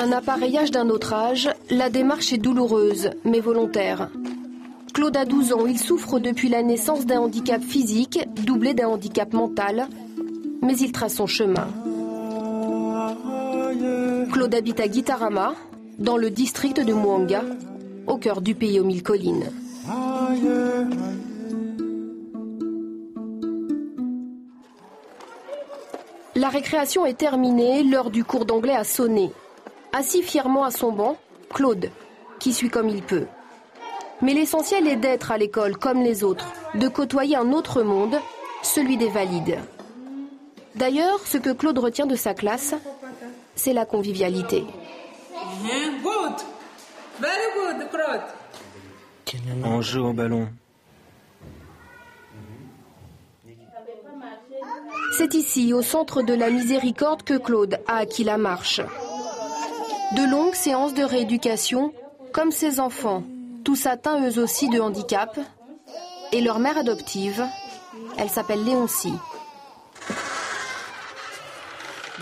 Un appareillage d'un autre âge, la démarche est douloureuse, mais volontaire. Claude a 12 ans, il souffre depuis la naissance d'un handicap physique, doublé d'un handicap mental, mais il trace son chemin. Claude habite à Gitarama, dans le district de Mwanga, au cœur du pays aux 1000 collines. La récréation est terminée, l'heure du cours d'anglais a sonné. Assis fièrement à son banc, Claude, qui suit comme il peut. Mais l'essentiel est d'être à l'école comme les autres, de côtoyer un autre monde, celui des valides. D'ailleurs, ce que Claude retient de sa classe, c'est la convivialité. Good. Very good, Claude. On joue au ballon. C'est ici, au centre de la miséricorde, que Claude a acquis la marche. De longues séances de rééducation, comme ses enfants, tous atteints eux aussi de handicap, et leur mère adoptive, elle s'appelle Léoncie.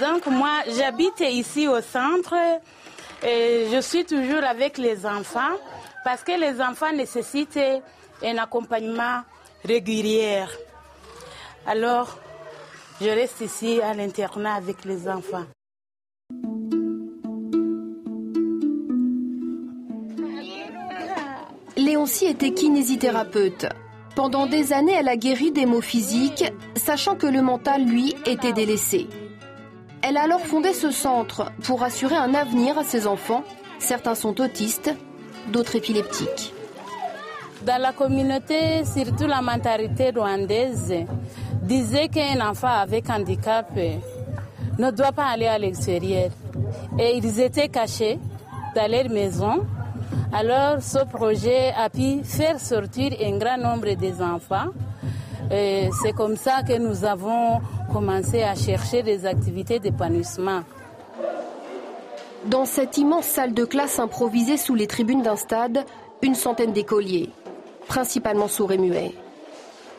Donc moi, j'habite ici au centre et je suis toujours avec les enfants parce que les enfants nécessitent un accompagnement régulier. Alors, je reste ici à l'internat avec les enfants. Léoncie était kinésithérapeute. Pendant des années, elle a guéri des maux physiques, sachant que le mental, lui, était délaissé. Elle a alors fondé ce centre pour assurer un avenir à ses enfants. Certains sont autistes, d'autres épileptiques. Dans la communauté, surtout la mentalité rwandaise, disait qu'un enfant avec handicap ne doit pas aller à l'extérieur. Et ils étaient cachés dans leur maison. Alors ce projet a pu faire sortir un grand nombre des enfants. Et c'est comme ça que nous avons commencé à chercher des activités d'épanouissement. Dans cette immense salle de classe improvisée sous les tribunes d'un stade, une centaine d'écoliers, principalement sourds et muets.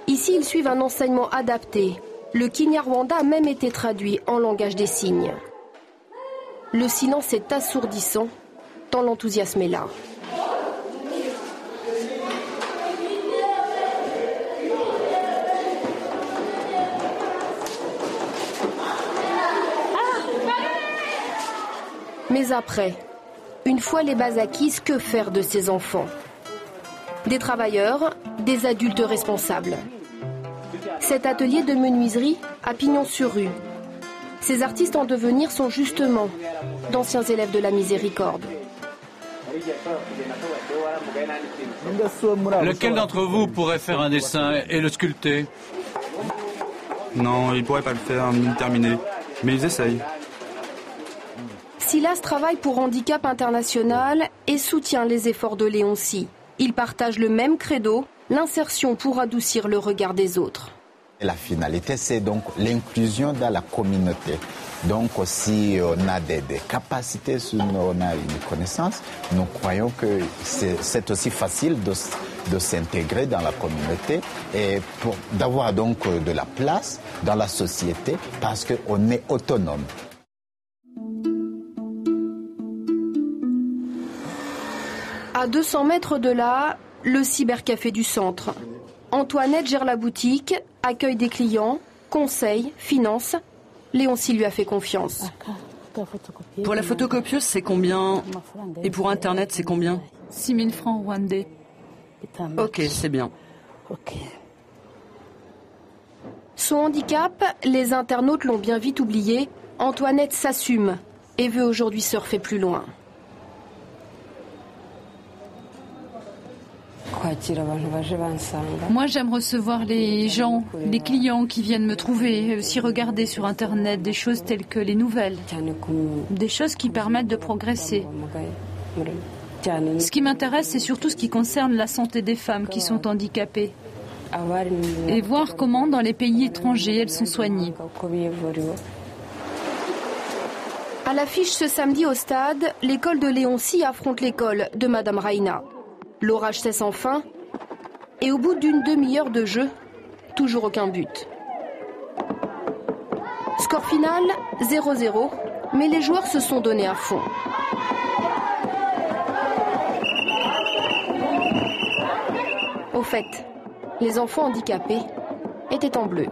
Ici, ils suivent un enseignement adapté. Le Kinyarwanda a même été traduit en langage des signes. Le silence est assourdissant, tant l'enthousiasme est là. Mais après, une fois les bases acquises, que faire de ces enfants? Des travailleurs, des adultes responsables. Cet atelier de menuiserie a pignon sur rue. Ces artistes en devenir sont justement d'anciens élèves de la miséricorde. Lequel d'entre vous pourrait faire un dessin et le sculpter? Non, ils pourraient pas le faire ni le terminer, mais ils essayent. Silas travaille pour Handicap International et soutient les efforts de Léoncie. Ils partagent le même credo, l'insertion pour adoucir le regard des autres. La finalité, c'est donc l'inclusion dans la communauté. Donc, si on a des capacités, si on a une connaissance, nous croyons que c'est aussi facile de s'intégrer dans la communauté et d'avoir donc de la place dans la société parce qu'on est autonome. À 200 mètres de là, le cybercafé du centre. Antoinette gère la boutique, accueille des clients, conseille, finance. Léoncie lui a fait confiance. Pour la photocopieuse, c'est combien? Et pour Internet, c'est combien? 6 000 francs rwandais. Ok, c'est bien. Son handicap, les internautes l'ont bien vite oublié. Antoinette s'assume et veut aujourd'hui surfer plus loin. Moi, j'aime recevoir les gens, les clients qui viennent me trouver, aussi regarder sur Internet des choses telles que les nouvelles, des choses qui permettent de progresser. Ce qui m'intéresse, c'est surtout ce qui concerne la santé des femmes qui sont handicapées et voir comment dans les pays étrangers elles sont soignées. À l'affiche ce samedi au stade, l'école de Léoncie affronte l'école de Madame Raina. L'orage cesse enfin, et au bout d'une demi-heure de jeu, toujours aucun but. Score final 0-0, Mais les joueurs se sont donnés à fond. Au fait, les enfants handicapés étaient en bleu.